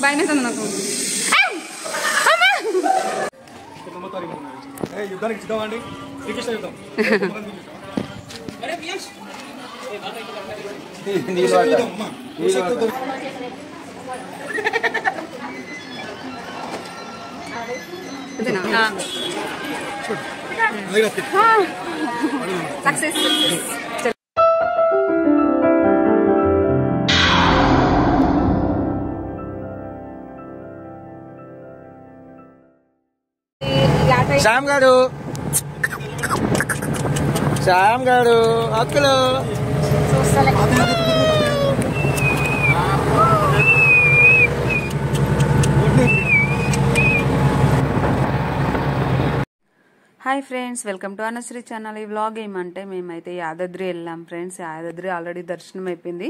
భయం నాకు. యుద్ధానికి సిద్ధమండి. శ్రీకృష్ణ యుద్ధం. సక్సెస్. శ్యామ్ గారు అక్కులు hi friends, welcome to Anushree channel. ఈ వ్లాగ్ ఏమంటే మేమైతే యాదాద్రి వెళ్ళాం ఫ్రెండ్స్. యాదాద్రి ఆల్రెడీ దర్శనం అయిపోయింది.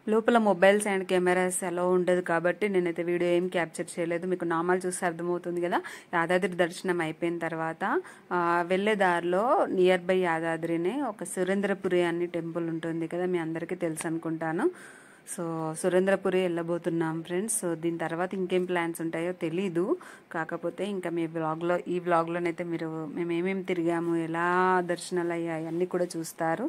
లోపల మొబైల్స్ అండ్ కెమెరాస్ ఎలా ఉండదు కాబట్టి నేనైతే వీడియో ఏం క్యాప్చర్ చేయలేదు. మీకు నామాలు చూస్తే అర్థమవుతుంది కదా. యాదాద్రి దర్శనం అయిపోయిన తర్వాత వెళ్ళే దారిలో నియర్ బై యాదాద్రినే ఒక సురేంద్రపురి అని టెంపుల్ ఉంటుంది కదా, మీ అందరికీ తెలుసు అనుకుంటాను. సో సురేంద్రపురి వెళ్ళబోతున్నాం ఫ్రెండ్స్. సో దీని తర్వాత ఇంకేం ప్లాన్స్ ఉంటాయో తెలీదు. కాకపోతే ఇంకా ఈ వ్లాగ్లోనైతే మీరు మేము ఏమేమి తిరిగాము, ఎలా దర్శనాలు అయ్యాయి అన్నీ కూడా చూస్తారు.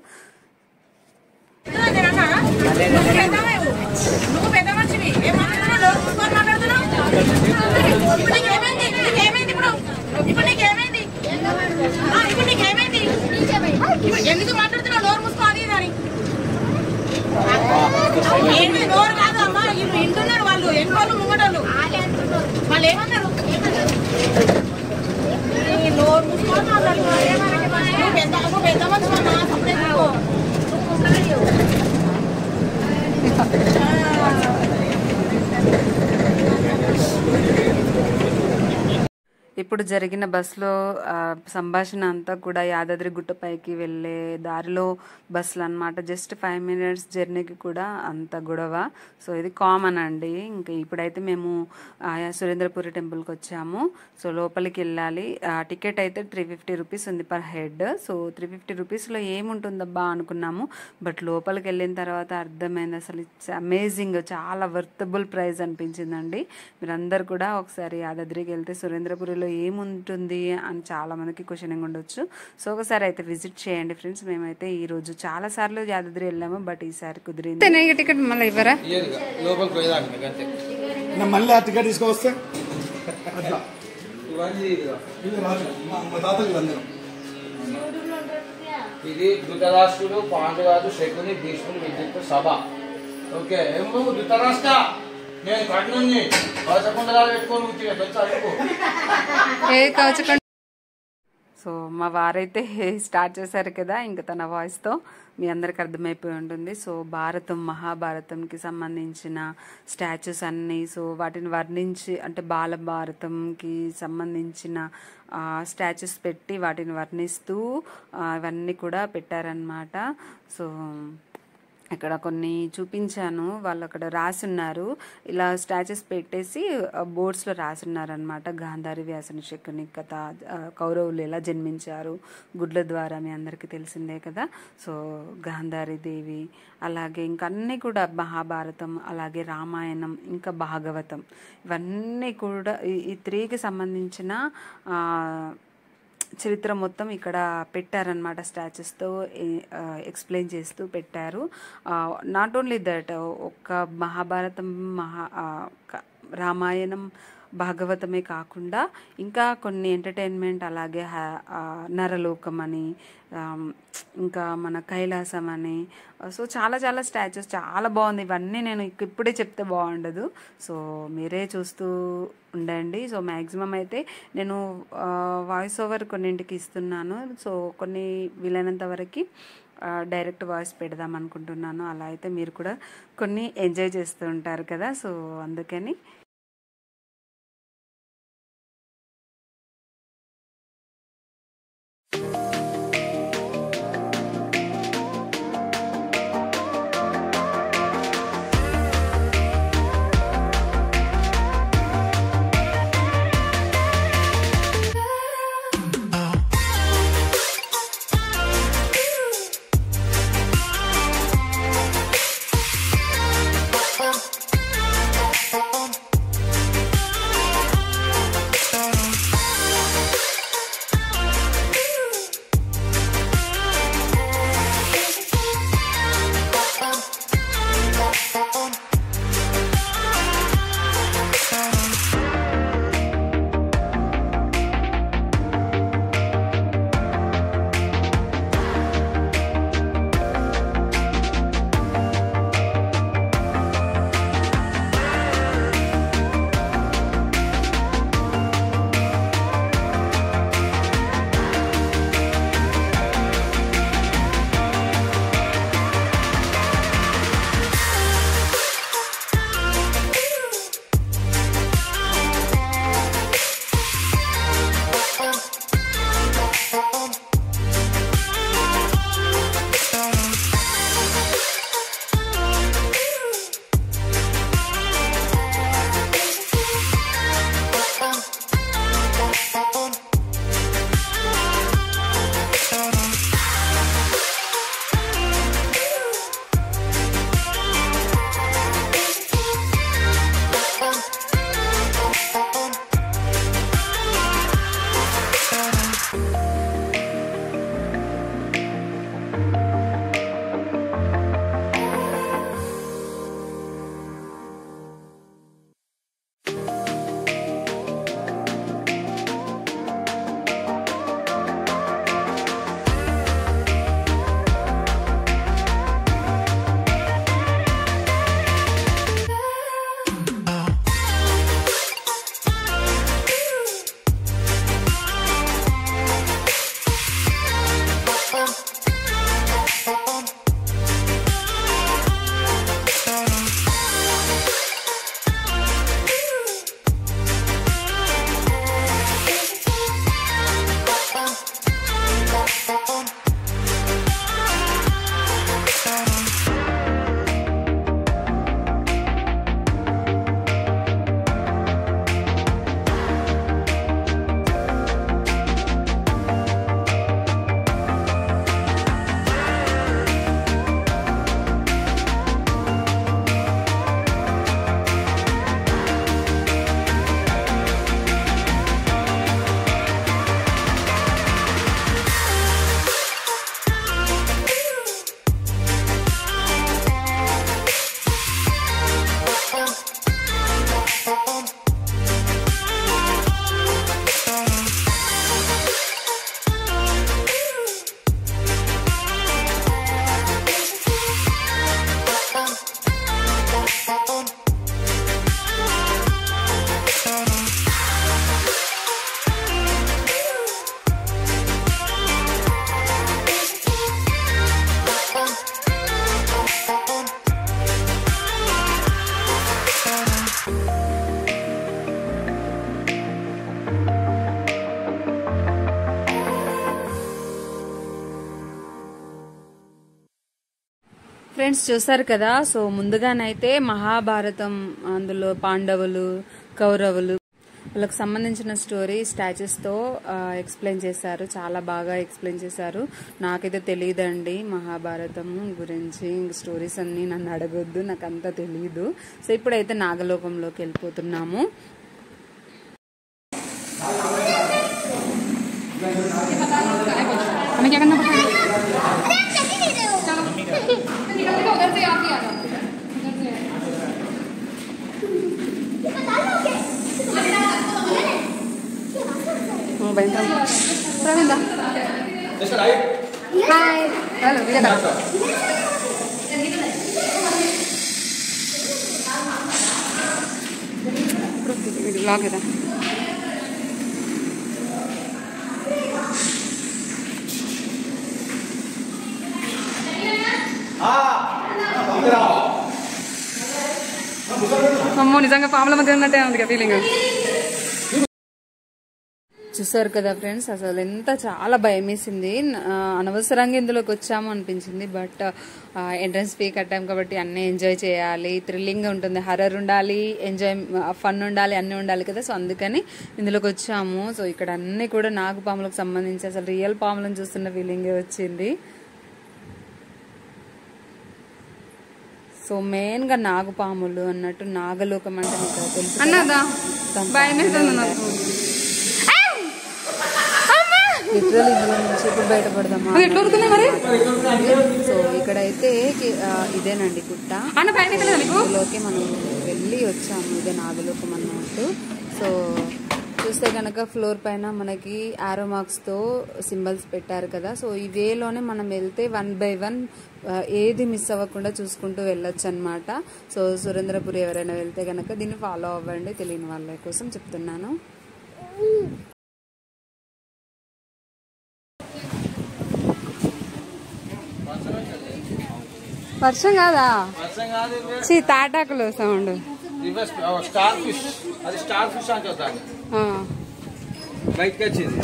ఎందుకు మాట్లాడుతున్నావు? నోరు మూసుకోవాలి దాని ఏంటి నోరు కాదమ్మా. వీళ్ళు వింటున్నారు, వాళ్ళు ఎన్నోళ్ళు ముంగటోళ్ళు వాళ్ళు ఏమన్నారు? నోరు మూసుకోవాలి. పెద్ద మనిషి సపరేట్ ఇప్పుడు జరిగిన బస్సులో సంభాషణ అంతా కూడా యాదాద్రి గుట్టపైకి వెళ్ళే దారిలో బస్సులు అనమాట. జస్ట్ 5 minutes జర్నీకి కూడా అంత గొడవ. సో ఇది కామన్ అండి. ఇంకా ఇప్పుడైతే మేము సురేంద్రపురి టెంపుల్కి వచ్చాము. సో లోపలికి వెళ్ళాలి. టికెట్ అయితే 350 రూపీస్ ఉంది పర్ హెడ్. సో 350 రూపీస్లో ఏముంటుందబ్బా అనుకున్నాము. బట్ లోపలికి వెళ్ళిన తర్వాత అర్థమైంది, అసలు ఇట్స్ అమేజింగ్, చాలా వర్తబుల్ ప్రైస్ అనిపించిందండి. మీరందరూ కూడా ఒకసారి యాదాద్రికి వెళ్తే సురేంద్రపురిలో ఏముంటుంది అని చాలా మందికి క్వశ్చనింగ్ ఉండొచ్చు. సో ఒకసారి అయితే విజిట్ చేయండి ఫ్రెండ్స్. మేమైతే ఈ రోజు చాలా సార్లు యాదాద్రి వెళ్ళాము, బట్ ఈసారి కుదిరింది. టికెట్ మళ్ళీ ఇవ్వరా? మళ్ళీ టికెట్ తీసుకొస్తే ఇది ధృతరాష్ట్రుడు, పాండవాదు, శకుని, భీష్ముడు, విద్యుత్ సభ. ఓకే, ధృతరాష్ట్ర నేను కట్నుని కవచకుండలాలు పెట్టుకొని కూర్చున్నా తెలుసా నీకు? సో మా వారైతే స్టార్ట్ చేశారు కదా, ఇంకా తన వాయిస్తో మీ అందరికి అర్థమైపోయి ఉంటుంది. సో భారతం, మహాభారతంకి సంబంధించిన స్టాచ్యూస్ అన్నీ, సో వాటిని వర్ణించి అంటే బాలభారతంకి సంబంధించిన స్టాచ్యూస్ పెట్టి వాటిని వర్ణిస్తూ ఇవన్నీ కూడా పెట్టారనమాట. సో ఇక్కడ కొన్ని చూపించాను, వాళ్ళు అక్కడ రాసున్నారు. ఇలా స్టాచ్యూస్ పెట్టేసి బోర్డ్స్లో రాసున్నారనమాట. గాంధారి, వ్యాసుని, శకుని కథ, కౌరవులు ఎలా జన్మించారు గుడ్ల ద్వారా, మీ అందరికీ తెలిసిందే కదా. సో గాంధారి దేవి, అలాగే ఇంకా అన్నీ కూడా మహాభారతం, అలాగే రామాయణం, ఇంకా భాగవతం, ఇవన్నీ కూడా ఈ 3కి సంబంధించిన చరిత్ర మొత్తం ఇక్కడ పెట్టారనమాట. స్టాచ్యూస్తో ఎక్స్ప్లెయిన్ చేస్తూ పెట్టారు. నాట్ ఓన్లీ దట్, ఒక్క మహాభారతం, రామాయణం, భాగవతమే కాకుండా ఇంకా కొన్ని ఎంటర్టైన్మెంట్, అలాగే నరలోకం అని, ఇంకా మన కైలాసం అని, సో చాలా చాలా స్టాచ్యూస్ చాలా బాగుంది. ఇవన్నీ నేను ఇప్పుడే చెప్తే బాగుండదు, సో మీరే చూస్తూ ఉండండి. సో మ్యాక్సిమం అయితే నేను వాయిస్ ఓవర్ కొన్నింటికి ఇస్తున్నాను. సో కొన్ని వీలైనంత వరకు డైరెక్ట్ వాయిస్ పెడదాం అనుకుంటున్నాను. అలా అయితే మీరు కూడా కొన్ని ఎంజాయ్ చేస్తూ ఉంటారు కదా, సో అందుకని ఫ్రెండ్స్ చూసారు కదా. సో ముందుగానైతే మహాభారతం, అందులో పాండవులు కౌరవులు వాళ్ళకి సంబంధించిన స్టోరీ స్టాచ్యూస్ తో ఎక్స్ప్లెయిన్ చేశారు. చాలా బాగా ఎక్స్ప్లెయిన్ చేశారు. నాకైతే తెలియదండి మహాభారతం గురించి, స్టోరీస్ అన్ని నన్ను అడగొద్దు, నాకు అంతా తెలియదు. సో ఇప్పుడైతే నాగలోకంలోకి వెళ్ళిపోతున్నాము. లాగేదా అమ్మో, నిజంగా పాముల మధ్య ఉన్నట్టే ఉంది ఫీలింగ్. చూసారు కదా ఫ్రెండ్స్, అసలు ఎంత చాలా భయం వేసింది. అనవసరంగా ఇందులోకి వచ్చాము అనిపించింది. బట్ ఎంట్రన్స్ ఫీ కట్టాం కాబట్టి అన్నీ ఎంజాయ్ చేయాలి, థ్రిల్లింగ్ ఉంటుంది, హర్రర్ ఉండాలి, ఎంజాయ్ ఫన్ ఉండాలి, అన్నీ ఉండాలి కదా. సో అందుకని ఇందులోకి వచ్చాము. సో ఇక్కడ అన్ని కూడా నాగుపాములకు సంబంధించి అసలు రియల్ పాములను చూస్తున్న ఫీలింగే వచ్చింది. సో మెయిన్ గా నాగుపాములు అన్నట్టు, నాగలోకం అంటే మీకు తెలుసు అన్నదా. లిటరల్ ఇందులో నుంచి ఇప్పుడు బయటపడదామా. సో ఇక్కడైతే ఇదేనండి గుట్ట, ఇందులోకి మనం వెళ్ళి వచ్చాము. ఇదే నాగలోకం అన్నట్టు. సో చూస్తే కనుక ఫ్లోర్ పైన మనకి ఆరో మార్క్స్ తో సింబల్స్ పెట్టారు కదా. సో ఈ వేలోనే మనం వెళ్తే 1 by 1 ఏది మిస్ అవ్వకుండా చూసుకుంటూ వెళ్ళొచ్చు అనమాట. సో సురేంద్రపురి ఎవరైనా వెళ్తే కనుక దీన్ని ఫాలో అవ్వండి, తెలియని వాళ్ళ కోసం చెప్తున్నాను. వర్షం కాదా, తాటాకులు సౌండ్. బయటకు వచ్చింది,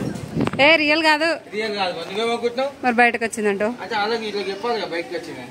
రియల్ కాదు, రియల్ కాదు. నువ్వేమనుకుంటున్నావు మరి బయటకు వచ్చిందంటూ. అంటే అలాగే ఇట్లా చెప్పాలి కదా బయటకు వచ్చింది.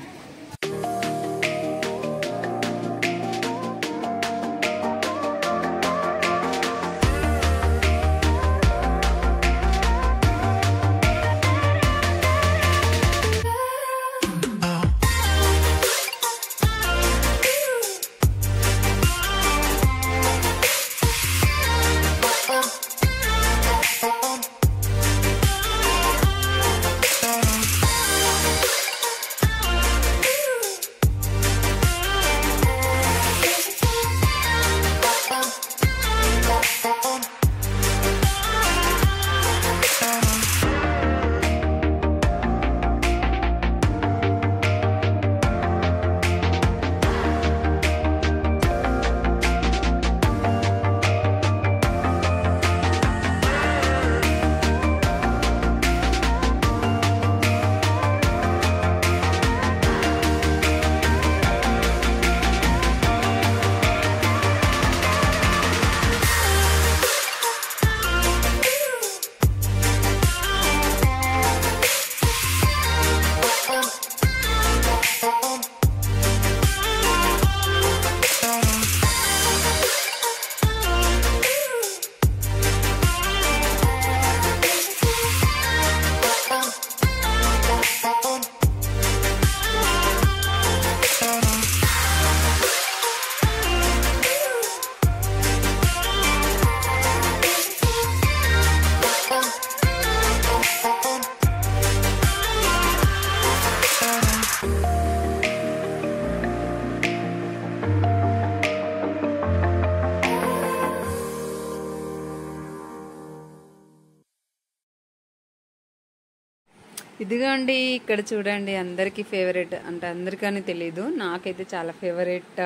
ఇదిగోండి ఇక్కడ చూడండి, అందరికీ ఫేవరెట్ అంటే అందరికీ తెలీదు, నాకైతే చాలా ఫేవరెట్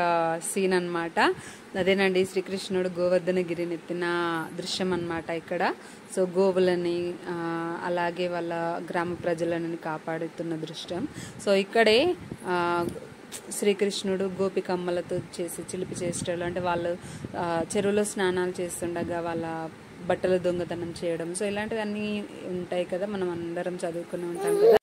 సీన్ అన్నమాట. అదేనండి శ్రీకృష్ణుడు గోవర్ధనగిరిని ఎత్తిన దృశ్యం అన్నమాట ఇక్కడ. సో గోవులని అలాగే వాళ్ళ గ్రామ ప్రజలని కాపాడుతున్న దృశ్యం. సో ఇక్కడే శ్రీకృష్ణుడు గోపికమ్మలతో చేసి చిలిపి చేష్టలు, అంటే వాళ్ళు చెరువులో స్నానాలు చేస్తుండగా వాళ్ళ బట్టల దొంగతనం చేయడం, సో ఇలాంటివన్నీ ఉంటాయి కదా, మనం అందరం చదువుకుని ఉంటాం కదా.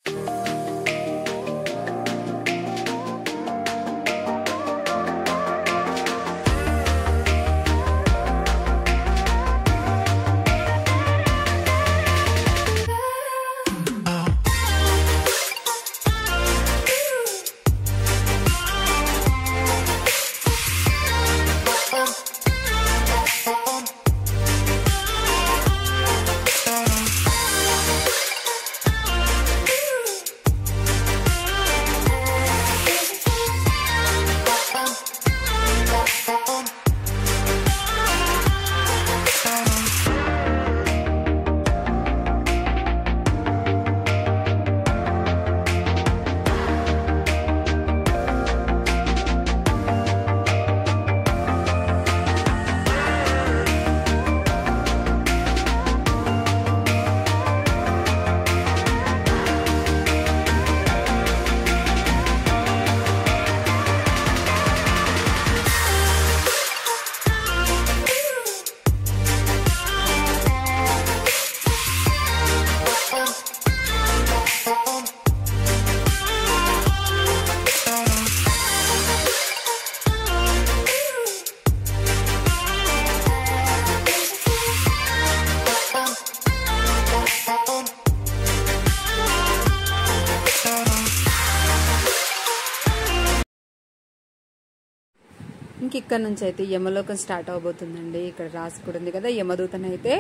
ఇంక ఇక్కడ నుంచి అయితే యమలోకం స్టార్ట్ అవబోతుందండి. ఇక్కడ రాసి కూడా ఉంది కదా, యమదూతనైతే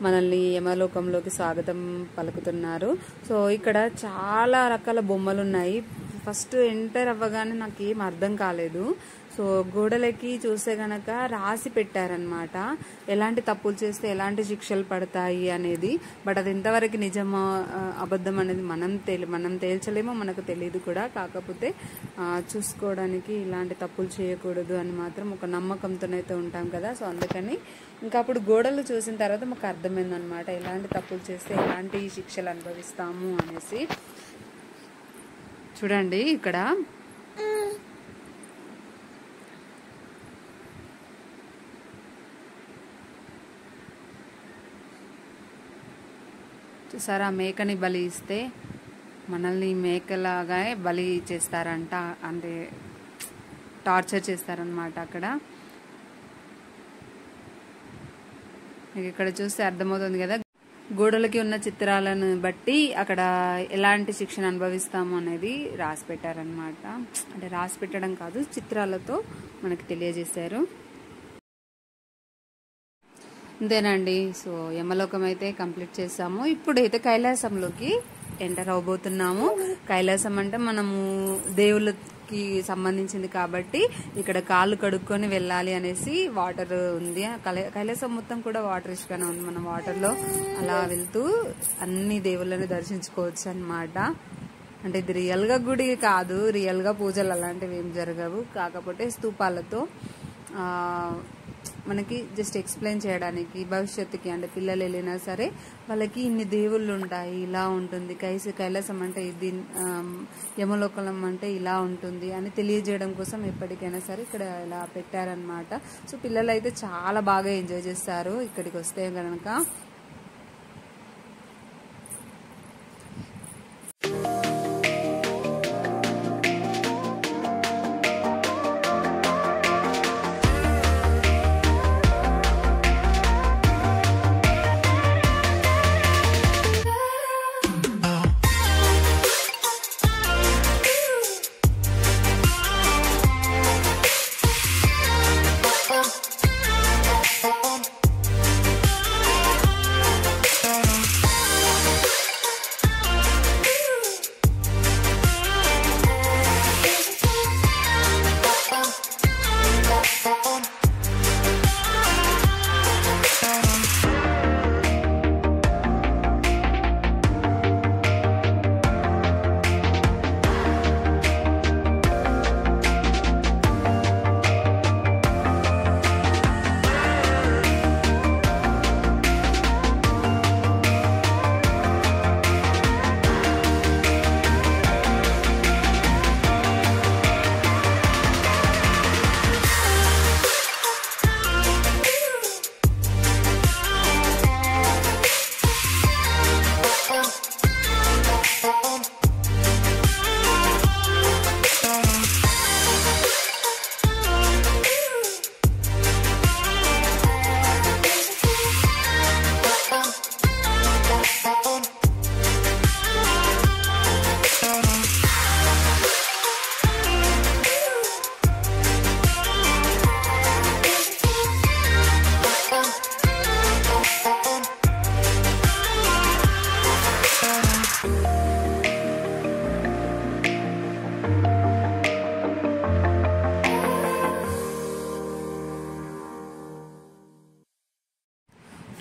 మనల్ని యమలోకంలోకి స్వాగతం పలుకుతున్నారు. సో ఇక్కడ చాలా రకాల బొమ్మలు ఉన్నాయి. ఫస్ట్ ఎంటర్ అవ్వగానే నాకు ఏం అర్థం కాలేదు. సో గోడలకి చూస్తే గనక రాసి పెట్టారనమాట, ఎలాంటి తప్పులు చేస్తే ఎలాంటి శిక్షలు పడతాయి అనేది. బట్ అది ఎంతవరకు నిజమా అబద్ధం అనేది మనం తేల్చలేమో, మనకు తెలియదు కూడా. కాకపోతే చూసుకోవడానికి ఇలాంటి తప్పులు చేయకూడదు అని మాత్రం ఒక నమ్మకంతోనైతే ఉంటాం కదా. సో అందుకని ఇంకా అప్పుడు గోడలు చూసిన తర్వాత మాకు అర్థమైందనమాట, ఎలాంటి తప్పులు చేస్తే ఎలాంటి శిక్షలు అనుభవిస్తాము అనేసి. చూడండి ఇక్కడ చూసారా, మేకని బలి ఇస్తే మనల్ని మేకలాగా బలి చేస్తారంట, అంటే టార్చర్ చేస్తారనమాట అక్కడ. మీకు ఇక్కడ చూస్తే అర్థమవుతుంది కదా, గోడలకి ఉన్న చిత్రాలను బట్టి అక్కడ ఎలాంటి శిక్షణ అనుభవిస్తాము అనేది రాసి పెట్టారనమాట. అంటే రాసి పెట్టడం కాదు, చిత్రాలతో మనకి తెలియజేశారు. అంతేనండి. సో యమలోకం అయితే కంప్లీట్ చేసాము. ఇప్పుడైతే కైలాసంలోకి ఎంటర్ అవబోతున్నాము. కైలాసం అంటే మనము దేవుళ్ళకి సంబంధించింది కాబట్టి ఇక్కడ కాళ్ళు కడుక్కొని వెళ్ళాలి అనేసి వాటర్ ఉంది. కైలాసం మొత్తం కూడా వాటర్ ఇష్గానే ఉంది. మనం వాటర్లో అలా వెళ్తూ అన్ని దేవుళ్ళని దర్శించుకోవచ్చు అన్నమాట. అంటే ఇది రియల్గా గుడి కాదు, రియల్గా పూజలు అలాంటివి ఏం జరగవు. కాకపోతే స్తూపాలతో మనకి జస్ట్ ఎక్స్ప్లెయిన్ చేయడానికి, భవిష్యత్తుకి అంటే పిల్లలు వెళ్ళినా సరే వాళ్ళకి ఇన్ని దేవుళ్ళు ఉంటాయి, ఇలా ఉంటుంది, కైలాసం అంటే ఇది, యమలోకలం అంటే ఇలా ఉంటుంది అని తెలియజేయడం కోసం ఎప్పటికైనా సరే ఇక్కడ ఇలా పెట్టారనమాట. సో పిల్లలు అయితే చాలా బాగా ఎంజాయ్ చేస్తారు ఇక్కడికి వస్తే కనుక.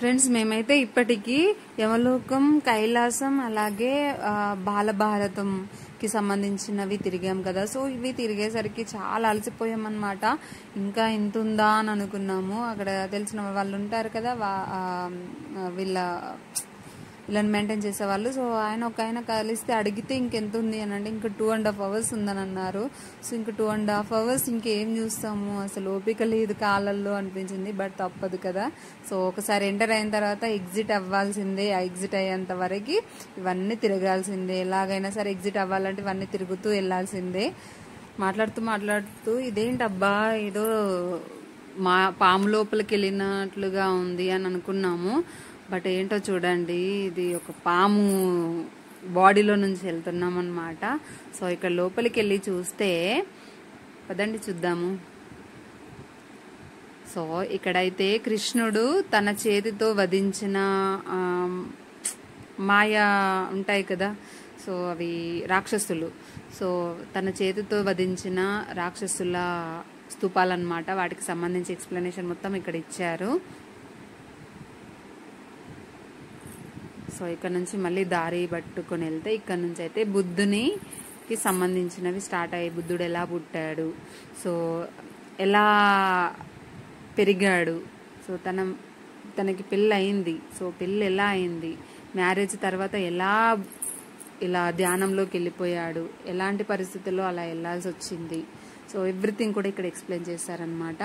ఫ్రెండ్స్ మేమైతే ఇప్పటికీ యమలోకం, కైలాసం అలాగే బాలభారతం కి సంబంధించినవి తిరిగాం కదా. సో ఇవి తిరిగేసరికి చాలా అలసిపోయాం అన్నమాట. ఇంకా ఎంత ఉందా అని అనుకున్నాము. అక్కడ తెలిసిన వాళ్ళు ఉంటారు కదా, వీళ్ళని మెయింటైన్ చేసేవాళ్ళు. సో ఒక ఆయన కలిస్తే అడిగితే ఇంకెంత ఉంది అని అంటే ఇంకా 2.5 hours ఉందని అన్నారు. సో ఇంకా 2.5 hours ఇంకేం చూస్తాము, అసలు ఓపిక లేదు కాళ్ళల్లో అనిపించింది. బట్ తప్పదు కదా. సో ఒకసారి ఎంటర్ అయిన తర్వాత ఎగ్జిట్ అవ్వాల్సిందే. ఆ ఎగ్జిట్ అయ్యేంత వరకు ఇవన్నీ తిరగాల్సిందే. ఎలాగైనా సరే ఎగ్జిట్ అవ్వాలంటే ఇవన్నీ తిరుగుతూ వెళ్లాల్సిందే. మాట్లాడుతూ ఇదేంటబ్బా ఏదో పాము లోపలికి వెళ్ళినట్లుగా ఉంది అని అనుకున్నాము. బట్ ఏంటో చూడండి, ఇది ఒక పాము బాడీలో నుంచి వెళ్తున్నాం అన్నమాట. సో ఇక్కడ లోపలికి వెళ్ళి చూస్తే పదండి చూద్దాము. సో ఇక్కడైతే కృష్ణుడు తన చేతితో వధించిన మాయా ఉంటాయి కదా, సో అవి రాక్షసులు. సో తన చేతితో వధించిన రాక్షసుల స్తూపాలన్నమాట. వాటికి సంబంధించి ఎక్స్ప్లెనేషన్ మొత్తం ఇక్కడ ఇచ్చారు. సో ఇక్కడ నుంచి మళ్ళీ దారి పట్టుకొని వెళ్తే ఇక్కడ నుంచి అయితే బుద్ధునికి సంబంధించినవి స్టార్ట్ అయ్యాయి. బుద్ధుడు ఎలా పుట్టాడు, సో ఎలా పెరిగాడు, సో తనకి పెళ్ళి అయింది, సో పెళ్ళి ఎలా అయింది, మ్యారేజ్ తర్వాత ఇలా ధ్యానంలోకి వెళ్ళిపోయాడు, ఎలాంటి పరిస్థితుల్లో అలా వెళ్ళాల్సి వచ్చింది, సో ఎవ్రీథింగ్ కూడా ఇక్కడ ఎక్స్ప్లెయిన్ చేశారనమాట.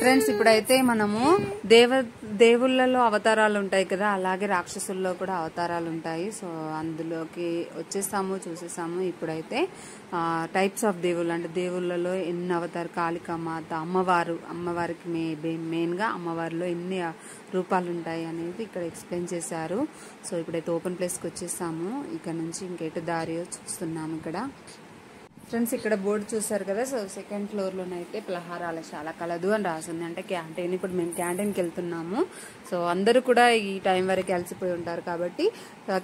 ఫ్రెండ్స్ ఇప్పుడైతే మనము దేవుళ్ళలో అవతారాలు ఉంటాయి కదా, అలాగే రాక్షసుల్లో కూడా అవతారాలు ఉంటాయి. సో అందులోకి వచ్చేసాము, చూసేసాము. ఇప్పుడైతే టైప్స్ ఆఫ్ దేవుళ్ళు అంటే దేవుళ్ళలో ఎన్ని అవతారు, కాళికామాత, అమ్మవారికి మెయిన్ గా అమ్మవారిలో ఎన్ని రూపాలు ఉంటాయి అనేది ఇక్కడ ఎక్స్ప్లెయిన్ చేశారు. సో ఇప్పుడైతే ఓపెన్ ప్లేస్ కి వచ్చేసాము. ఇక్కడ నుంచి ఇంకెటు దారియో చూస్తున్నాము. ఇక్కడ ఫ్రెండ్స్ ఇక్కడ బోర్డు చూసారు కదా, సో సెకండ్ ఫ్లోర్ లోనైతే పలహారాలశాల కలదు అని రాసింది. అంటే క్యాంటీన్. ఇప్పుడు మేము క్యాంటీన్కి వెళ్తున్నాము. సో అందరూ కూడా ఈ టైం వరకు అలసిపోయి ఉంటారు కాబట్టి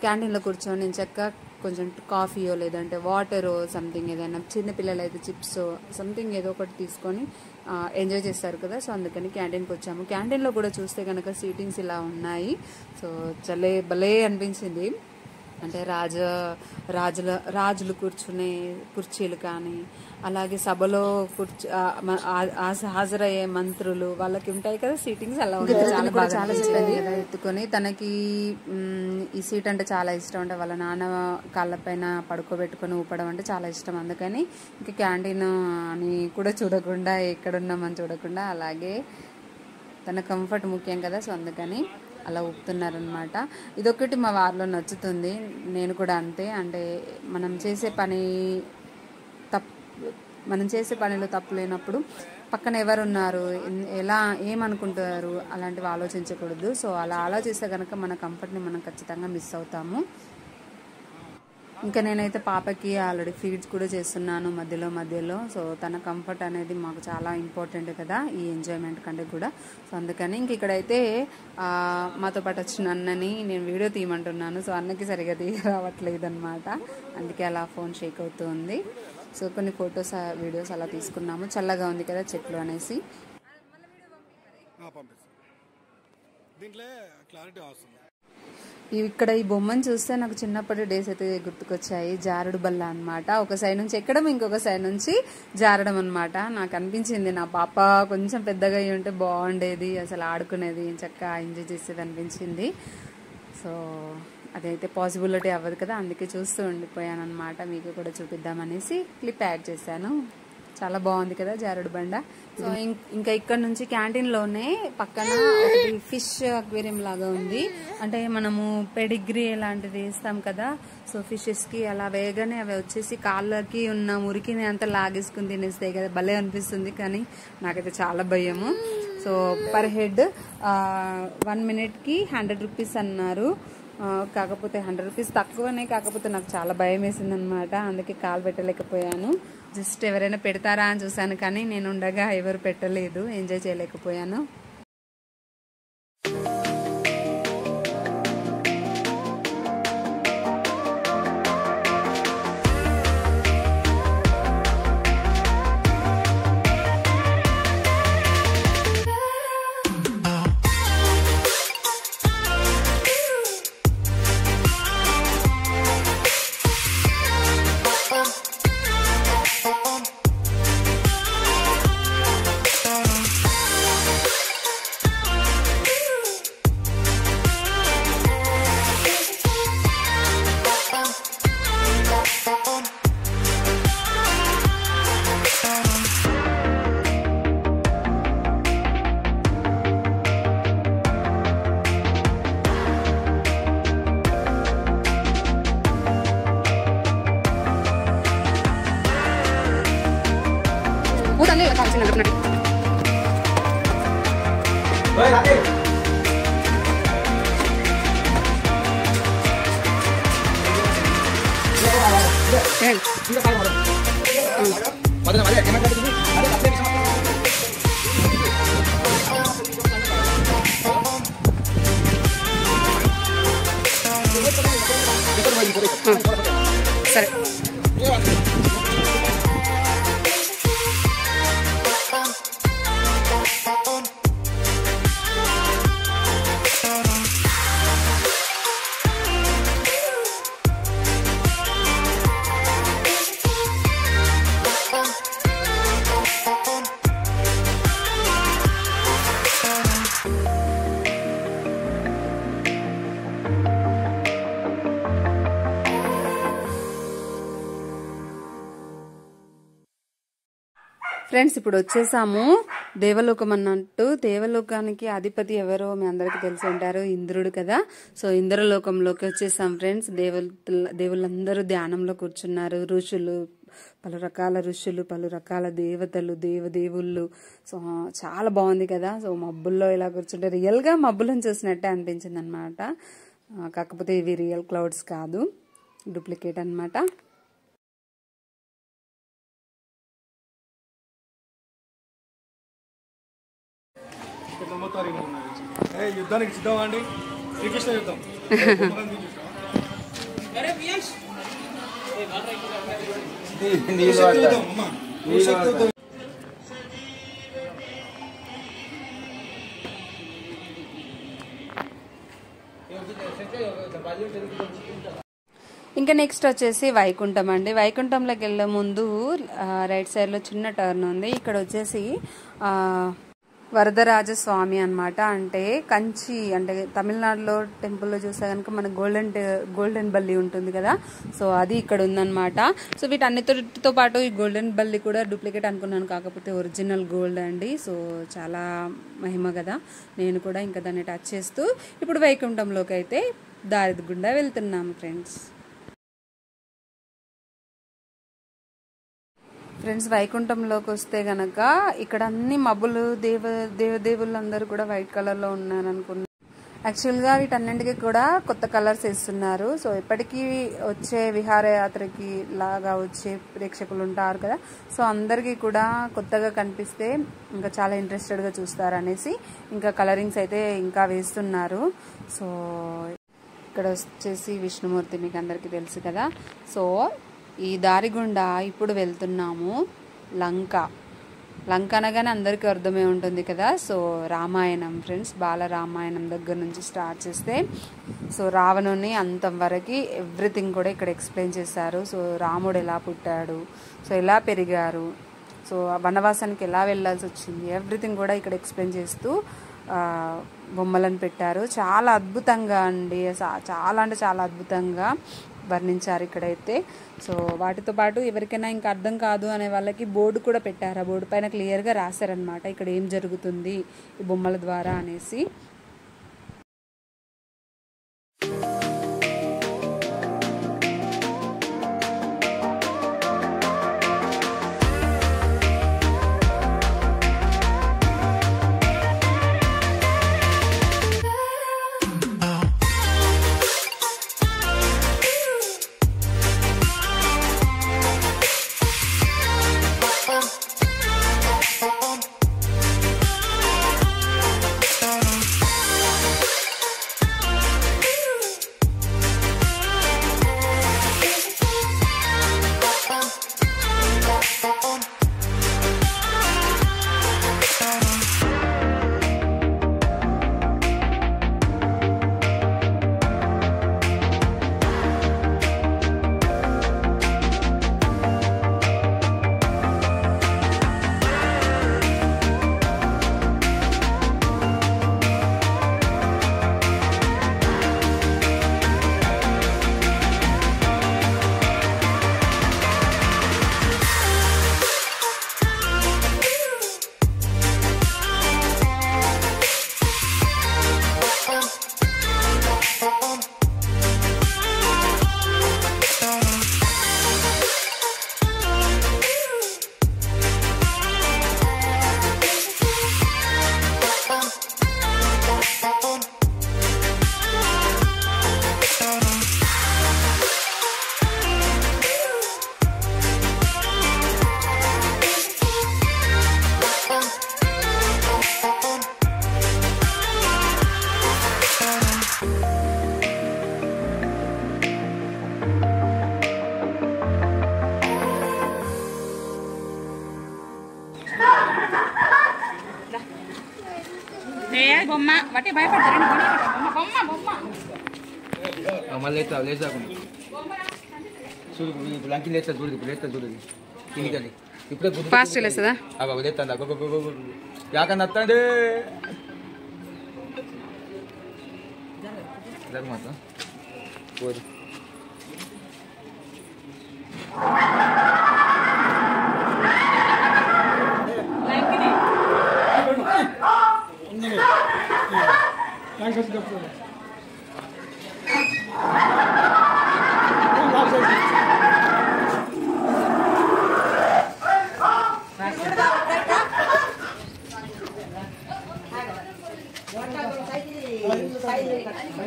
క్యాంటీన్లో కూర్చొని చక్కగా కొంచెం కాఫీయో లేదంటే వాటరో సంథింగ్ ఏదైనా, చిన్నపిల్లలు అయితే చిప్స్ సంథింగ్ ఏదో ఒకటి తీసుకొని ఎంజాయ్ చేస్తారు కదా. సో అందుకని క్యాంటీన్కి వచ్చాము. క్యాంటీన్లో కూడా చూస్తే కనుక సీటింగ్స్ ఇలా ఉన్నాయి. సో భలే అనిపించింది. అంటే రాజులు కూర్చునే కుర్చీలు కానీ, అలాగే సభలో హాజరయ్యే మంత్రులు వాళ్ళకి ఉంటాయి కదా సీటింగ్స్, అలా ఉంటాయి. చాలా చెప్పింది కదా ఎత్తుకొని. తనకి ఈ సీట్ అంటే చాలా ఇష్టం. అంటే వాళ్ళ నాన్న కాళ్ళపైన పడుకోబెట్టుకొని ఊపడం అంటే చాలా ఇష్టం. అందుకని ఇంకా క్యాంటీన్ అని కూడా చూడకుండా, ఎక్కడున్నామని చూడకుండా, అలాగే తన కంఫర్ట్ ముఖ్యం కదా, సో అందుకని అలా ఊపుతున్నారనమాట. ఇదొకటి మా వారిలో నచ్చుతుంది. నేను కూడా అంతే. అంటే మనం చేసే పనిలో తప్పు లేనప్పుడు పక్కన ఎవరున్నారు, ఏమనుకుంటారు అలాంటివి ఆలోచించకూడదు. సో అలా ఆలోచిస్తే కనుక మన కంఫర్ట్ని మనం ఖచ్చితంగా మిస్ అవుతాము. ఇంకా నేనైతే పాపకి ఆల్రెడీ ఫీడ్స్ కూడా చేస్తున్నాను మధ్యలో. సో తన కంఫర్ట్ అనేది మాకు చాలా ఇంపార్టెంట్ కదా ఈ ఎంజాయ్మెంట్ కంటే కూడా. సో అందుకని ఇంక ఇక్కడైతే మాతో పాటు వచ్చిన అన్నని నేను వీడియో తీయమంటున్నాను. సో అన్నకి సరిగా రావట్లేదు అనమాట, అందుకే అలా ఫోన్ షేక్ అవుతుంది. సో కొన్ని ఫొటోస్ వీడియోస్ అలా తీసుకున్నాము. చల్లగా ఉంది కదా చెట్లు అనేసి. ఇక్కడ ఈ బొమ్మను చూస్తే నాకు చిన్నప్పటి డేస్ అయితే గుర్తుకొచ్చాయి. జారుడు బల్ల అనమాట. ఒక సైడ్ నుంచి ఎక్కడం, ఇంకొక సైడ్ నుంచి జారడం అనమాట. నాకు అనిపించింది నా పాప కొంచెం పెద్దగా అయ్యి ఉంటే బాగుండేది, అసలు ఆడుకునేది, చక్కగా ఎంజాయ్ చేసేది అనిపించింది. సో అదైతే పాసిబిలిటీ అవ్వదు కదా, అందుకే చూస్తూ ఉండిపోయాను అనమాట. మీకు కూడా చూపిద్దామనేసి క్లిప్ యాడ్ చేశాను. చాలా బాగుంది కదా జారుడు బండ. సో ఇంకా ఇక్కడ నుంచి క్యాంటీన్లోనే పక్కన ఒకటి ఫిష్ అక్వేరియం లాగా ఉంది. అంటే మనము పెడిగ్రీ లాంటిది వేస్తాం కదా, సో ఫిషెస్కి అలా వేయగానే అవి వచ్చేసి కాళ్ళకి ఉన్న మురికిని అంతా లాగేసుకుని తినేస్తాయి కదా, భలే అనిపిస్తుంది. కానీ నాకైతే చాలా భయము. సో పర్ హెడ్ 1 minute-కి 100 rupees అన్నారు. కాకపోతే 100 rupees తక్కువనే, కాకపోతే నాకు చాలా భయం వేసింది అనమాట. అందుకే కాలు పెట్టలేకపోయాను. జస్ట్ ఎవరైనా పెడతారా అని చూసాను, కానీ నేను ఉండగా ఎవరు పెట్టలేదు, ఎంజాయ్ చేయలేకపోయాను. సరే ఫ్రెండ్స్, ఇప్పుడు వచ్చేసాము దేవలోకం అన్నట్టు. దేవలోకానికి అధిపతి ఎవరో మీ అందరికి తెలిసి ఉంటారు, ఇంద్రుడు కదా. సో ఇంద్రలోకంలోకి వచ్చేసాం ఫ్రెండ్స్. దేవుళ్ళందరూ ధ్యానంలో కూర్చున్నారు. ఋషులు, పలు రకాల ఋషులు, పలు రకాల దేవతలు, దేవదేవుళ్ళు. సో చాలా బాగుంది కదా. సో మబ్బుల్లో ఇలా కూర్చుంటే రియల్గా మబ్బులను చూసినట్టే అనిపించింది అనమాట. కాకపోతే ఇవి రియల్ క్లౌడ్స్ కాదు, డూప్లికేట్ అనమాట. యుద్ధానికి సిద్ధమా అండి? శ్రీకృష్ణ యుద్ధం. ఇంకా నెక్స్ట్ వచ్చేసి వైకుంఠం అండి. వైకుంఠంలోకి వెళ్ళే ముందు రైట్ సైడ్లో చిన్న టర్న్ ఉంది. ఇక్కడ వచ్చేసి వరదరాజస్వామి అనమాట. అంటే కంచి, అంటే తమిళనాడులో టెంపుల్లో చూస్తే కనుక మనకు గోల్డెన్ బల్లి ఉంటుంది కదా, సో అది ఇక్కడ ఉందన్నమాట. సో వీటన్నిటితో పాటు ఈ గోల్డెన్ బల్లి కూడా డూప్లికేట్ అనుకున్నాను, కాకపోతే ఒరిజినల్ గోల్డ్ అండి. సో చాలా మహిమ కదా. నేను కూడా ఇంకా దాన్ని టచ్ చేస్తూ ఇప్పుడు వైకుంఠంలోకి అయితే దారి గుండా వెళ్తున్నాము ఫ్రెండ్స్. వైకుంఠంలోకి వస్తే గనక ఇక్కడ అన్ని మబ్బులు, దేవదేవులందరూ కూడా వైట్ కలర్లో ఉన్నారు అనుకున్నాను. యాక్చువల్గా వీటన్నింటికి కూడా కొత్త కలర్స్ వేస్తున్నారు. సో ఇప్పటికీ వచ్చే విహారయాత్రకి లాగా వచ్చే ప్రేక్షకులు ఉంటారు కదా, సో అందరికీ కూడా కొత్తగా కనిపిస్తే ఇంకా చాలా ఇంట్రెస్టెడ్గా చూస్తారు అనేసి ఇంకా కలరింగ్స్ అయితే ఇంకా వేస్తున్నారు. సో ఇక్కడ వచ్చేసి విష్ణుమూర్తి మీకు అందరికీ తెలుసు కదా. సో ఈ దారి గుండా ఇప్పుడు వెళ్తున్నాము లంక. లంక అనగానే అందరికీ అర్థమే ఉంటుంది కదా. సో రామాయణం ఫ్రెండ్స్, బాల రామాయణం దగ్గర నుంచి స్టార్ట్ చేస్తే సో రావణుని అంతం వరకు ఎవ్రీథింగ్ కూడా ఇక్కడ ఎక్స్ప్లెయిన్ చేశారు. సో రాముడు ఎలా పుట్టాడు, సో ఎలా పెరిగారు, సో వనవాసానికి ఎలా వెళ్ళాల్సి వచ్చింది, ఎవ్రీథింగ్ కూడా ఇక్కడ ఎక్స్ప్లెయిన్ చేస్తూ బొమ్మలను పెట్టారు. చాలా అద్భుతంగా అండి, చాలా అంటే చాలా అద్భుతంగా వర్ణించారు ఇక్కడైతే. సో వాటితో పాటు ఎవరికైనా ఇంకా అర్థం కాదు అనే వాళ్ళకి బోర్డు కూడా పెట్టారు. ఆ బోర్డు పైన క్లియర్గా రాశారనమాట ఇక్కడ ఏం జరుగుతుంది ఈ బొమ్మల ద్వారా అనేసి. బొమ్మ వాటి భయపడతారండి. బొమ్మ బొమ్మ మళ్ళీ లేచాకుండా చూడు, ఇప్పుడు లంకి లేస్తా చూడదు, ఇప్పుడు లేస్తా చూడదు తినికది ఇప్పుడే ఫాస్ట్ లేస్తుందా? లేస్తుంది యాకన్నా వస్తుంది మాత్రం పోదు.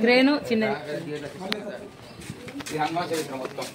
గ్రేను చిన్నది హనుమాన్ చరిత్ర మొత్తం.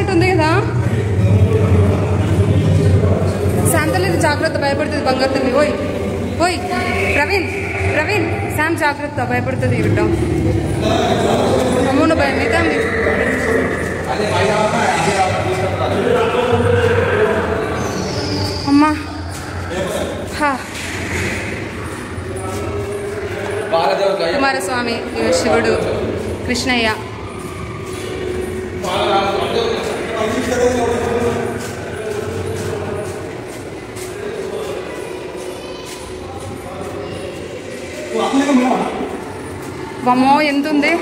వచ్చినట్టుంది కదా. శాంతలేదు జాగ్రత్త, భయపడుతుంది బంగారు తల్లి. ఓయ్ ఓయ్ ప్రవీణ్ ప్రవీణ్, శామ్ జాగ్రత్త, భయపడుతుంది బిడ్డ. అమ్మను భయం అయితే అమ్మా. కుమారస్వామి, శివుడు, కృష్ణయ్య. వమ్మో ఎంత ఉంది.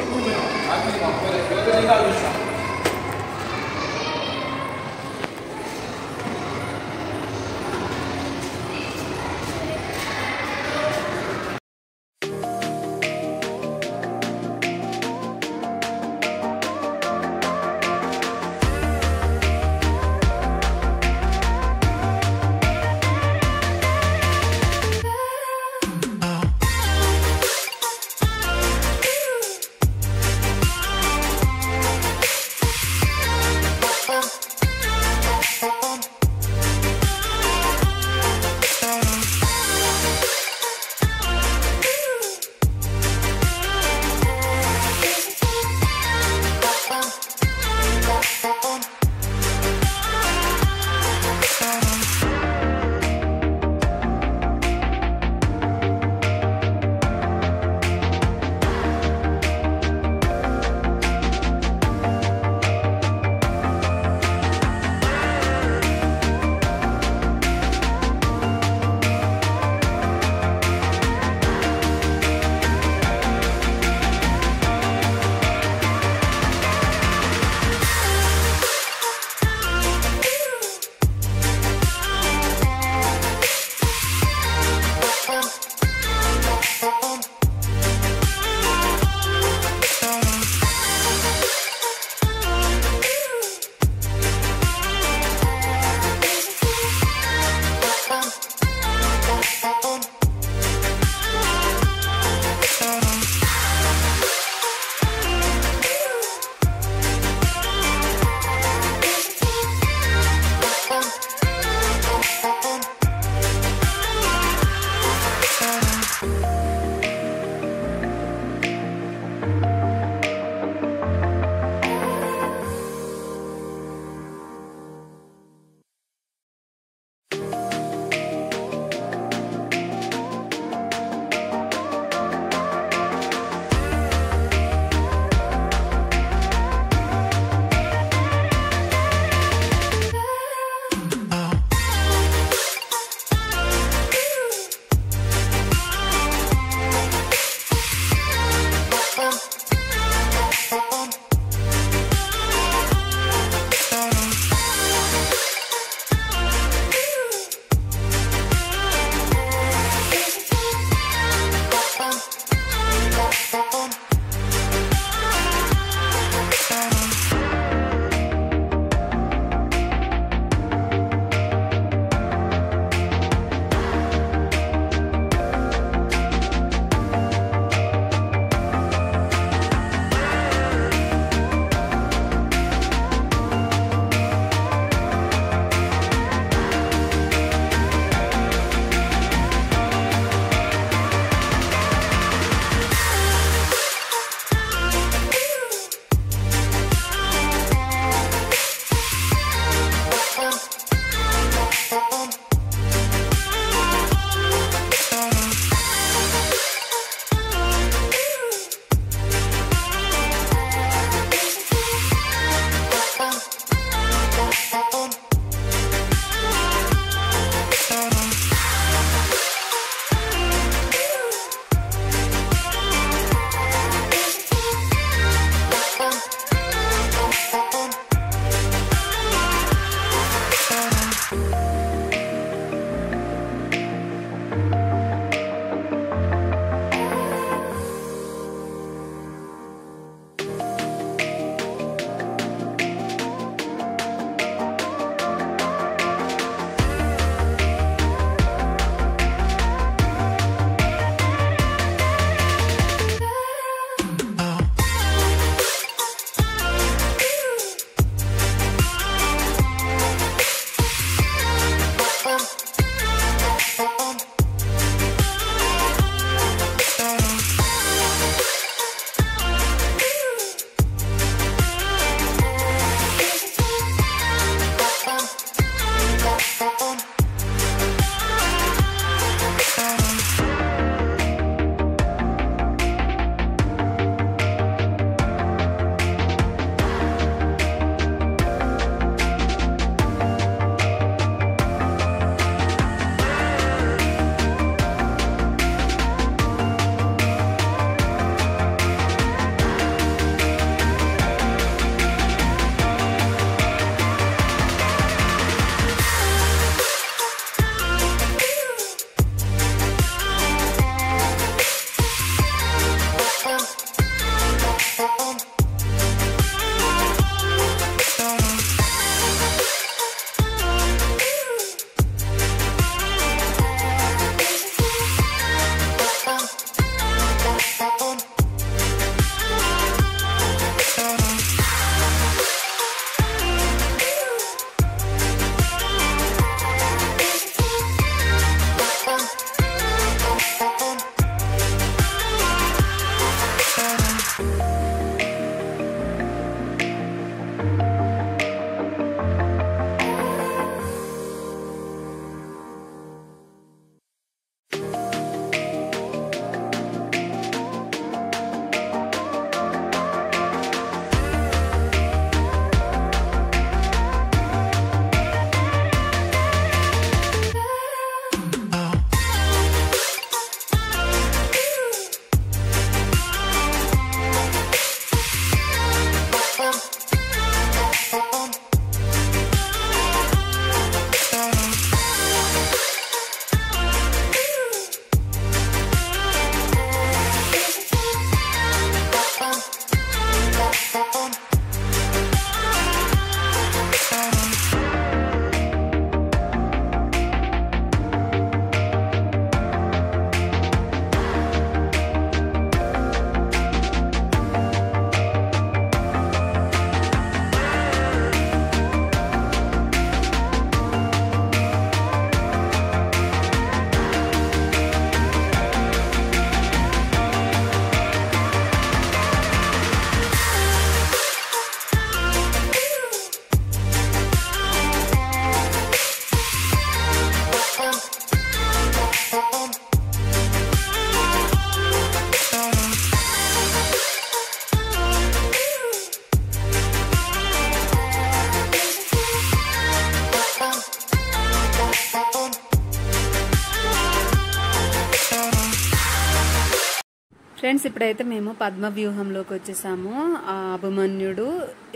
ఫ్రెండ్స్ ఇప్పుడైతే మేము పద్మ వ్యూహంలోకి వచ్చేసాము. ఆ అభిమన్యుడు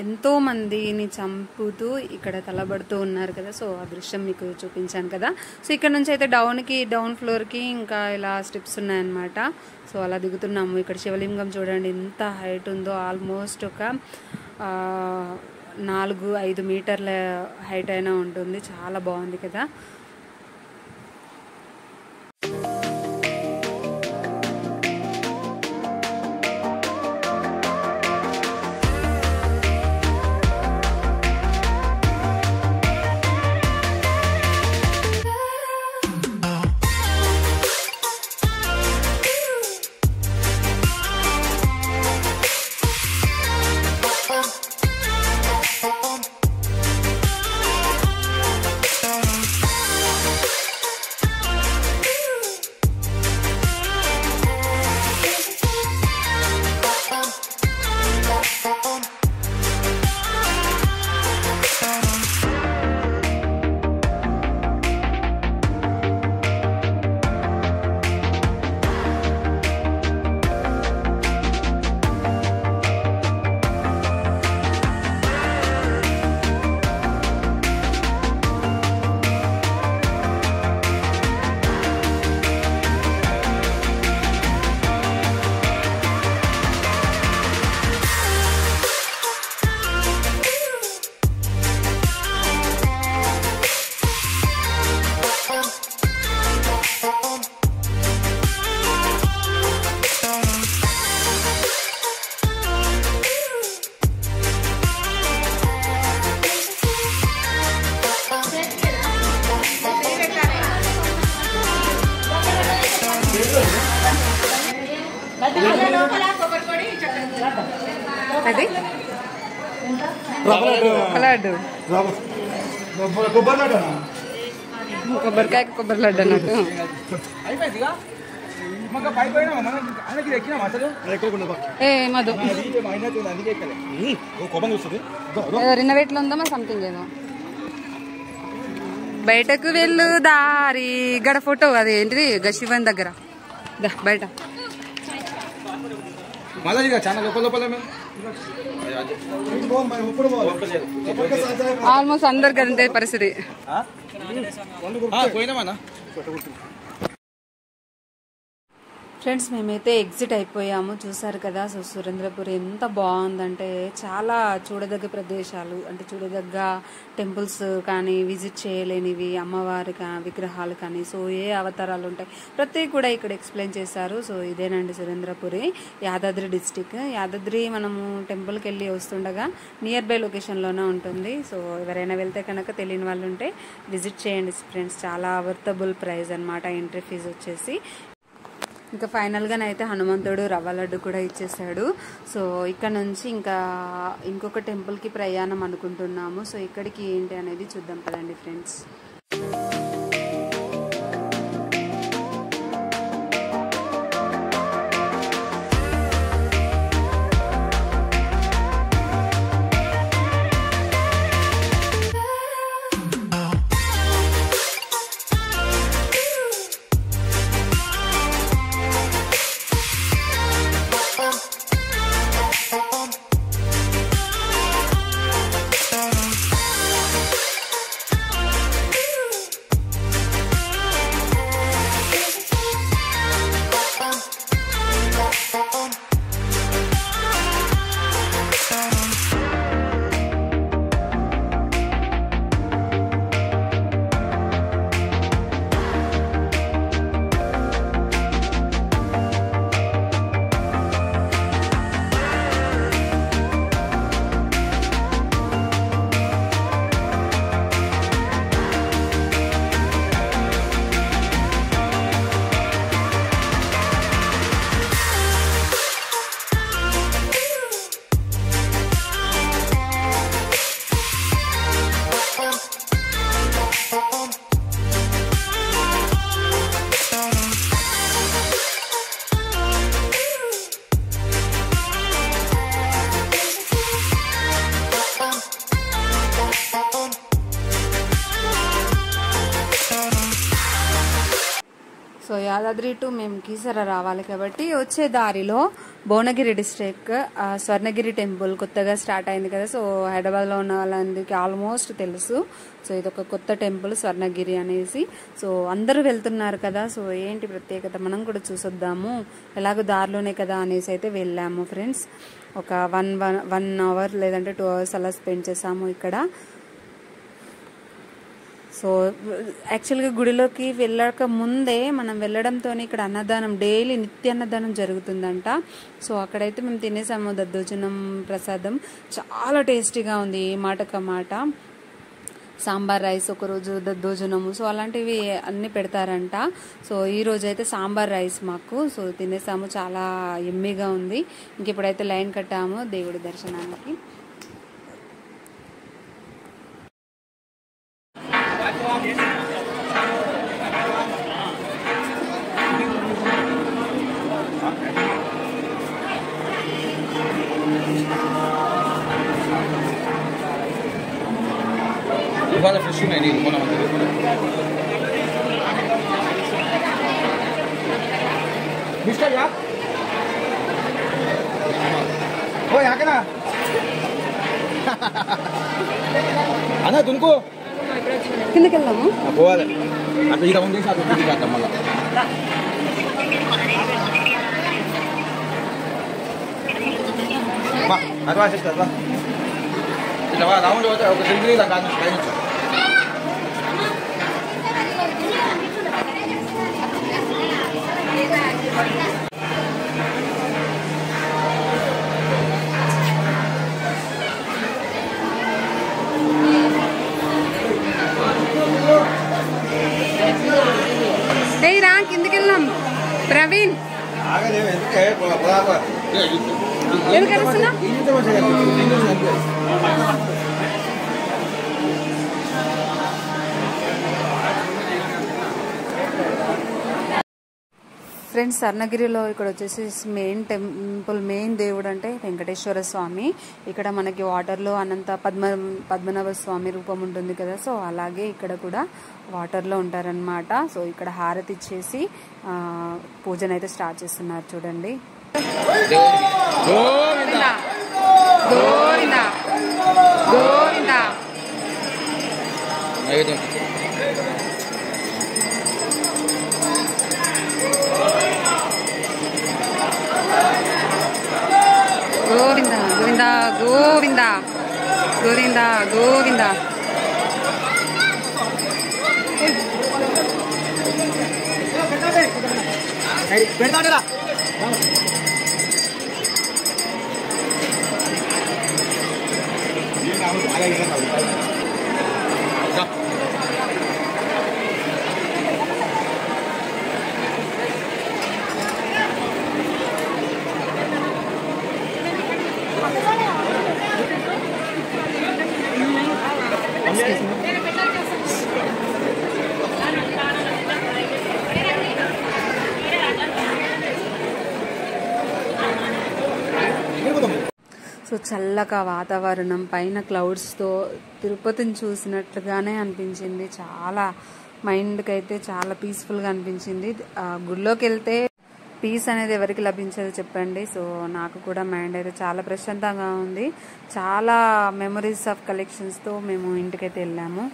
ఎంతో మందిని చంపుతూ ఇక్కడ తలబడుతూ ఉన్నారు కదా, సో ఆ దృశ్యం మీకు చూపించాను కదా. సో ఇక్కడ నుంచి అయితే డౌన్ ఫ్లోర్కి ఇంకా ఇలా స్టెప్స్ ఉన్నాయన్నమాట. సో అలా దిగుతున్నాము. ఇక్కడ శివలింగం చూడండి ఎంత హైట్ ఉందో, ఆల్మోస్ట్ ఒక 4-5 మీటర్ల హైట్ అయినా ఉంటుంది. చాలా బాగుంది కదా. అది లడ్డు, కొబ్బరికాయ కొబ్బరి లడ్డు అన్నట్టు. ఏ మధు రిన్నవేట్లో ఉందా మరి సంథింగ్ ఏదో. బయటకు వెళ్ళు దారి గడ ఫోటో అది ఏంటిది శివన్ దగ్గర బయట ఆల్మోస్ట్ అందరికి అంతే పరిస్థితి. ఫ్రెండ్స్ మేమైతే ఎగ్జిట్ అయిపోయాము. చూసారు కదా. సో సురేంద్రపురి ఎంత బాగుందంటే చాలా చూడదగ్గ ప్రదేశాలు, అంటే చూడదగ్గ టెంపుల్స్ కానీ, విజిట్ చేయలేనివి అమ్మవారి విగ్రహాలు కానీ, సో ఏ అవతారాలు ఉంటాయి ప్రతి కూడా ఇక్కడ ఎక్స్ప్లెయిన్ చేశారు. సో ఇదేనండి సురేంద్రపురి, యాదాద్రి డిస్టిక్. యాదాద్రి మనము టెంపుల్కి వెళ్ళి వస్తుండగా నియర్ బై లొకేషన్లోనే ఉంటుంది. సో ఎవరైనా వెళ్తే కనుక తెలియని వాళ్ళు ఉంటే విజిట్ చేయండి ఫ్రెండ్స్. చాలా వర్తబుల్ ప్రైస్ అనమాట ఎంట్రీ ఫీజు వచ్చేసి. ఇంకా ఫైనల్గానైతే హనుమంతుడు రవ్వ లడ్డు కూడా ఇచ్చేసాడు. సో ఇక్కడ నుంచి ఇంకా ఇంకొక టెంపుల్కి ప్రయాణం అనుకుంటున్నాము. సో ఇక్కడికి ఏంటి అనేది చూద్దాం పదండి ఫ్రెండ్స్. యాదాద్రి టు మేము కీసర రావాలి కాబట్టి వచ్చే దారిలో భువనగిరి డిస్ట్రిక్ట్ స్వర్ణగిరి టెంపుల్ కొత్తగా స్టార్ట్ అయింది కదా. సో హైదరాబాద్లో ఉన్న వాళ్ళందరికీ ఆల్మోస్ట్ తెలుసు. సో ఇదొక కొత్త టెంపుల్ స్వర్ణగిరి అనేసి. సో అందరూ వెళ్తున్నారు కదా. సో ఏంటి ప్రత్యేకత మనం కూడా చూసొద్దాము, ఎలాగో దారిలోనే కదా అనేసి అయితే వెళ్ళాము ఫ్రెండ్స్. ఒక 1 అవర్ లేదంటే 2 అవర్స్ అలా స్పెండ్ చేసాము ఇక్కడ. సో యాక్చువల్గా గుడిలోకి వెళ్ళక ముందే మనం వెళ్ళడంతో ఇక్కడ అన్నదానం డైలీ నిత్య అన్నదానం జరుగుతుందంట. సో అక్కడైతే మేము తినేసాము దద్దోజనం ప్రసాదం, చాలా టేస్టీగా ఉంది. ఏ మాటక మాట సాంబార్ రైస్, ఒకరోజు దద్దోజనము, సో అలాంటివి అన్నీ పెడతారంట. సో ఈ రోజు అయితే సాంబార్ రైస్ మాకు. సో తినేసాము, చాలా ఎమ్మీగా ఉంది. ఇంక ఇప్పుడైతే లైన్ కట్టాము దేవుడి దర్శనానికి. ఇవాళ ఫ్రెష్ ఉన్నాయి నీళ్ళు మనం మిస్టర్ యా ఓ యాకనా అన్న దునుకో కిందకి వెళ్దాము, పోవాలి అట్లా ఈ రౌండ్ చేసి అట్లా తిరిగి అట్లా మళ్ళీ అట్లా చేస్తా ఇట్లా రౌండ్ పోతే ఒక సెంచరీ కాదు పైన రా కిందకి వెళ్దాం. ప్రవీణ్ ఎందుకు అరుస్తున్నా? ఫ్రెండ్స్ స్వర్ణగిరిలో ఇక్కడ వచ్చేసి మెయిన్ టెంపుల్, మెయిన్ దేవుడు అంటే వెంకటేశ్వర స్వామి. ఇక్కడ మనకి వాటర్లో అనంత పద్మనాభ స్వామి రూపం ఉంటుంది కదా. సో అలాగే ఇక్కడ కూడా వాటర్లో ఉంటారనమాట. సో ఇక్కడ హారతి ఇచ్చేసి పూజనైతే స్టార్ట్ చేస్తున్నారు చూడండి. గోవిందా గోవిందా గోవిందా. గోవిందా గోవిందా గోవిందా గోవిందా గోవిందా. పెడతాడరా సో చల్లగా వాతావరణం, పైన క్లౌడ్స్తో తిరుపతిని చూసినట్లుగానే అనిపించింది. చాలా మైండ్కి అయితే చాలా పీస్ఫుల్గా అనిపించింది. గుడిలోకి వెళ్తే పీస్ అనేది ఎవరికి లభించదు చెప్పండి. సో నాకు కూడా మైండ్ అయితే చాలా ప్రశాంతంగా ఉంది. చాలా మెమరీస్ ఆఫ్ కలెక్షన్స్తో మేము ఇంటికైతే వెళ్ళాము.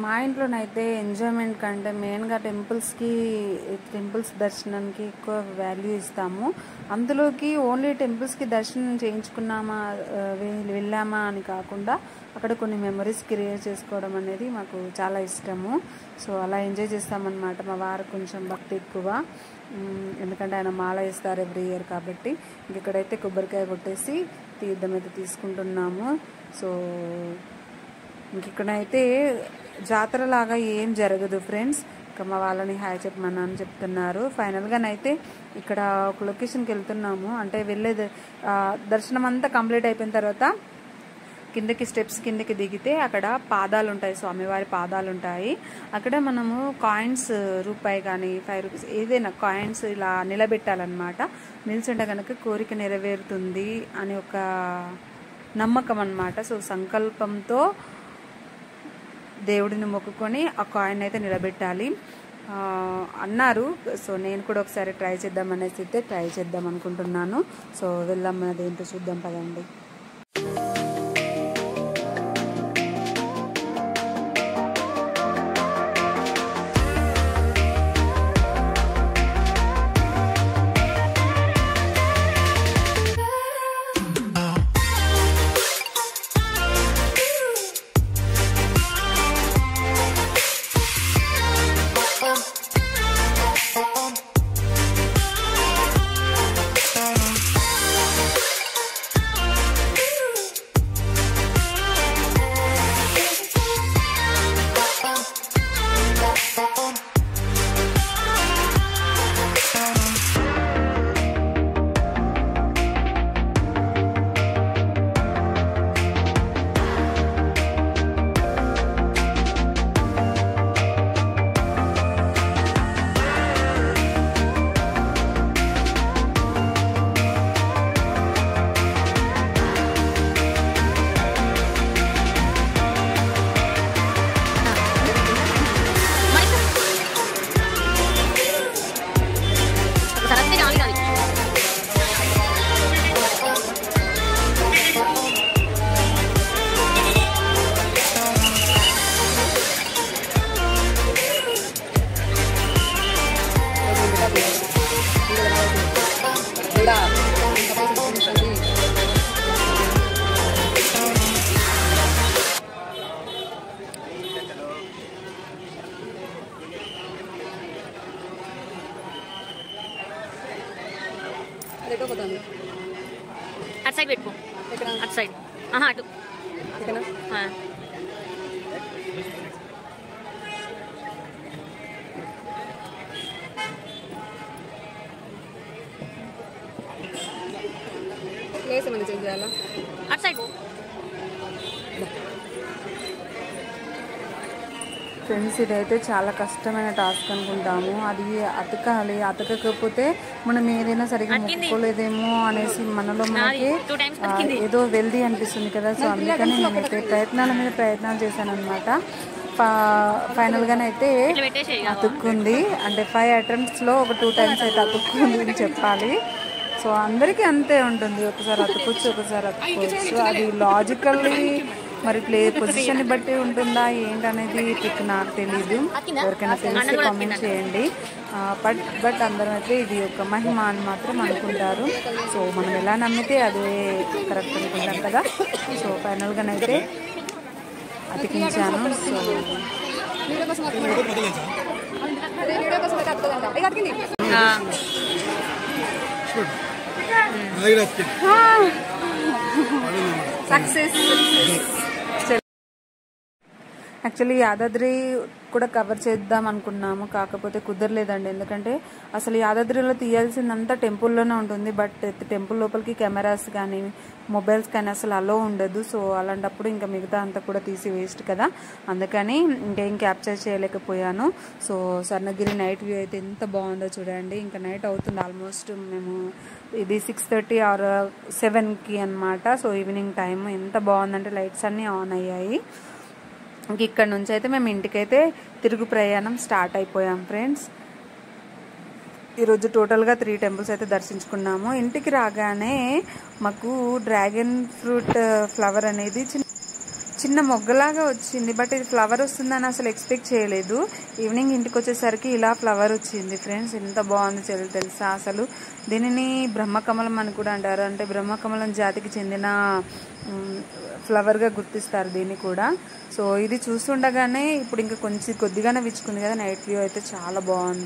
మా ఇంట్లోనైతే ఎంజాయ్మెంట్ కంటే మెయిన్గా టెంపుల్స్ దర్శనానికి ఎక్కువ వాల్యూ ఇస్తాము. అందులోకి ఓన్లీ టెంపుల్స్కి దర్శనం చేయించుకున్నామా వెళ్ళామా అని కాకుండా అక్కడ కొన్ని మెమరీస్ క్రియేట్ చేసుకోవడం అనేది మాకు చాలా ఇష్టము. సో అలా ఎంజాయ్ చేస్తామన్నమాట. మా వారు కొంచెం భక్తి ఎక్కువ, ఎందుకంటే ఆయన మాల వేస్తారు ఎవ్రీ ఇయర్ కాబట్టి. ఇక్కడైతే కొబ్బరికాయ కొట్టేసి తీర్థం అయితే తీసుకుంటున్నాము. సో ఇక్కడైతే జాతర లాగా ఏం జరగదు ఫ్రెండ్స్. ఇంకా మా వాళ్ళని హాయ్ చెప్పమని చెప్తున్నారు. ఫైనల్గానైతే ఇక్కడ ఒక లొకేషన్కి వెళ్తున్నాము. అంటే వెళ్ళేది దర్శనం అంతా కంప్లీట్ అయిపోయిన తర్వాత స్టెప్స్ కిందకి దిగితే అక్కడ పాదాలు ఉంటాయి, స్వామివారి పాదాలు ఉంటాయి. అక్కడ మనము కాయిన్స్, రూపాయి కానీ 5 రూపీస్ ఏదైనా కాయిన్స్ ఇలా నిలబెట్టాలన్నమాట. నిల్చుంటే కనుక కోరిక నెరవేరుతుంది అని ఒక నమ్మకం అన్నమాట. సో సంకల్పంతో దేవుడిని మొక్కుకొని ఆ కాయిన్ అయితే నిలబెట్టాలి. అన్నారు. సో నేను కూడా ఒకసారి ట్రై చేద్దాం అనేసి అయితే ట్రై చేద్దాం అనుకుంటున్నాను. సో వెళ్దాం, అదేంటో చూద్దాం పదండి. అటు సైడ్ పెట్టుకో, అటు సైడ్ అటు అటు సైడ్ పో. ఫ్రెండ్స్, ఇదైతే చాలా కష్టమైన టాస్క్ అనుకుంటాము. అది అతకాలి, అతకకపోతే మనం ఏదైనా సరిగ్గా మొక్కుకోలేదేమో అనేసి మనలో మనకి ఏదో వెల్దీ అనిపిస్తుంది కదా. సో అందుకని నేనైతే ప్రయత్నాల మీద ప్రయత్నాలు చేశాను అనమాట. ఫైనల్గానైతే అతుక్కుంది. అంటే 5 అటెంప్ట్స్లో ఒక 2 టైమ్స్ అయితే అతుక్కుంది అని చెప్పాలి. సో అందరికీ అంతే ఉంటుంది, ఒకసారి అతుకోవచ్చు ఒకసారి అతుక్కోవచ్చు. అది లాజికల్లీ మరి పొజిషన్ బట్టి ఉంటుందా ఏంటనేది ఇప్పుడు నాకు తెలీదు. ఎవరికైనా తెలిసి కామెంట్ చేయండి. బట్ అందరం అయితే ఇది ఒక మహిమ అని మాత్రం అనుకుంటారు. సో మనం ఎలా నమ్మితే అదే కరెక్ట్ అనుకుంటాం కదా. సో ఫైనల్గానైతే అతికించాను. So success. యాక్చువల్లీ యాదాద్రి కూడా కవర్ చేద్దాం అనుకున్నాము, కాకపోతే కుదరలేదండి. ఎందుకంటే అసలు యాదాద్రిలో తీయాల్సిందంతా టెంపుల్లోనే ఉంటుంది. బట్ టెంపుల్ లోపలికి కెమెరాస్ కానీ మొబైల్స్ కానీ అసలు అలో ఉండదు. సో అలాంటప్పుడు ఇంకా మిగతా అంతా కూడా తీసి వేస్ట్ కదా, అందుకని ఇంకేం క్యాప్చర్ చేయలేకపోయాను. సో స్వర్ణగిరి నైట్ వ్యూ అయితే ఎంత బాగుందో చూడండి. ఇంకా నైట్ అవుతుంది ఆల్మోస్ట్. మేము ఇది 6:30 ఆర్ 7కి అనమాట. సో ఈవినింగ్ టైం ఎంత బాగుందంటే లైట్స్ అన్నీ ఆన్ అయ్యాయి. ఇంక ఇక్కడ నుంచి అయితే మేము ఇంటికైతే తిరుగు ప్రయాణం స్టార్ట్ అయిపోయాం ఫ్రెండ్స్. ఈరోజు టోటల్గా 3 టెంపుల్స్ అయితే దర్శించుకున్నాము. ఇంటికి రాగానే మాకు డ్రాగన్ ఫ్రూట్ ఫ్లవర్ అనేది చిన్న మొగ్గలాగా వచ్చింది. బట్ ఇది ఫ్లవర్ వస్తుందని అసలు ఎక్స్పెక్ట్ చేయలేదు. ఈవినింగ్ ఇంటికి వచ్చేసరికి ఇలా ఫ్లవర్ వచ్చింది ఫ్రెండ్స్. ఎంత బాగుంది తెలుసా అసలు. దీనిని బ్రహ్మకమలం అని కూడా అంటారు. అంటే బ్రహ్మకమలం జాతికి చెందిన ఫ్లవర్గా గుర్తిస్తారు దీన్ని కూడా. సో ఇది చూస్తుండగానే ఇప్పుడు ఇంకా కొద్దిగానే విచ్చుకుంది కదా. నైట్ వ్యూ అయితే చాలా బాగుంది.